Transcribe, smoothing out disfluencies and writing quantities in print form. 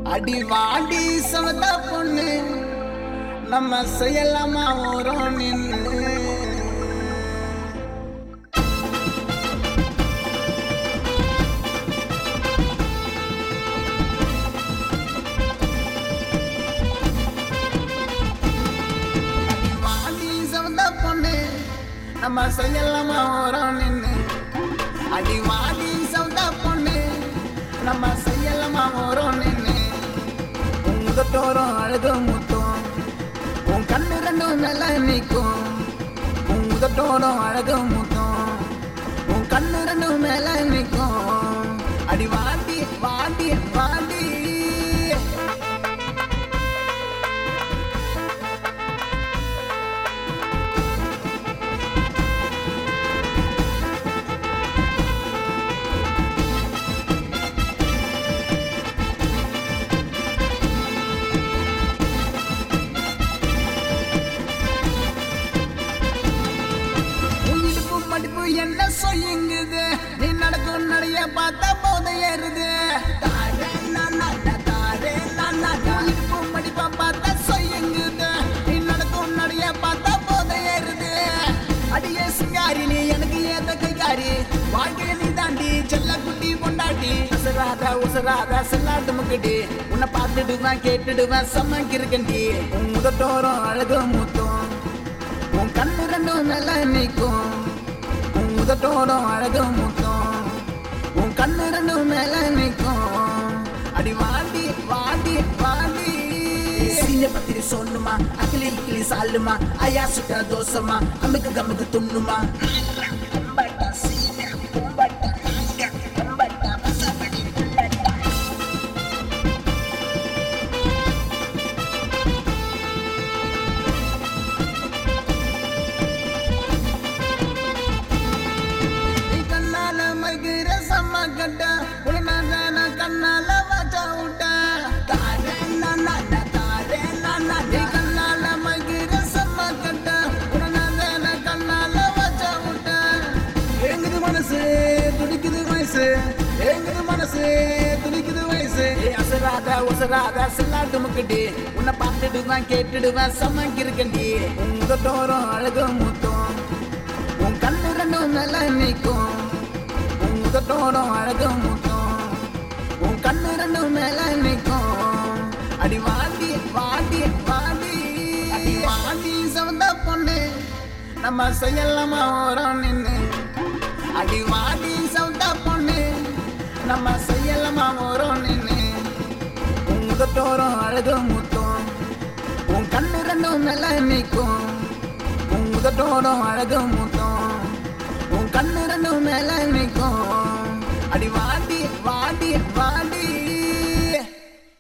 அடி வாடி சமத பொண்ணு நம்ம செய்யலாமா ஓரம் நின்று நம்ம செய்யலாமா ஓரம் நின்று அடி வாடி சவுதா பொண்ணு நம்ம செய்யலாமா ஓரம் நின்று உங்கத்தோரம் அழகு முத்தம் உன் கண்ணு ரெண்டும் மேல நிற்கும் உங்கத்தோரம் அழகு முத்தம் உன் கண்ணு ரெண்டும் மேல நிற்கும் அடி வாடி வாடி வாடி என்ன சொல்லுங்குது நீ நடக்கும் நடைய பார்த்தா போதை ஏறுது மடிப்பா பார்த்தா சொல்லுங்குது நீ நடக்கும் நடைய பார்த்தா போதை ஏறுது அடியே சிங்காரி நீ எனக்கு ஏத்த கைகாரி வாழ்க்கைய நீ தாண்டி செல்ல குட்டி பொண்டாட்டி உசராத செல்லாட்டு முக்கடி உன்னை பார்த்துடுவேன் கேட்டுடுவேன் சமைக்கிறக்கண்டி உன் முதட்டோரம் அழகு மூத்தம் உன் கண்ணு ரெண்டும் நல்லா நிற்கும் உதட்டோடும் அழகு முத்தம் உன் கண்ணு ரெண்டும் மேல நிற்கும் அடி வாடி வாடி வாடி சீன பத்திரி சொல்லுமா அகிலி இக்கிலி சாலுமா ஐயா சுட்ட தோசமா அமுக்கு கமுக்கு துண்ணுமா கண்ணால வாச்சா விட்ட கண்ணால மகிர சம்ம கட்ட உடனே கண்ணால வாச்சா விட்ட எங்குது மனசு துடிக்குது வயசு எங்குது மனசு துடிக்குது வயசு உசராத செல்லாட்டு முக்கடி உன்னை பார்த்துடுவேன் கேட்டுடுவேன் சமைக்கிறக்கண்டி உங்க தோறம் அழகு முத்தம் உன் கண்ணு ரெண்டும் நல்லா நிற்கும் உங்க தோறம் அழகு முத்தம் உன் கண்ணு ரெண்டும் மேல நிற்கும் அடி வாடி வாடி வாடி அடி வாடி சவந்த பொண்ணு நம்ம செய்யலாமா ஓரம் நின்று அடி வாடி சவந்த பொண்ணு நம்ம செய்யலாமா ஓரம் நின்று உங்கத்தோரம் அழகு முத்தம் உன் கண்ணு ரெண்டும் மேல நிற்கும் உங்கத்தோரம் அழகு முத்தம் உன் கண்ணு ரெண்டும் மேல நிற்கும் அடி வாடி வாடி வாடி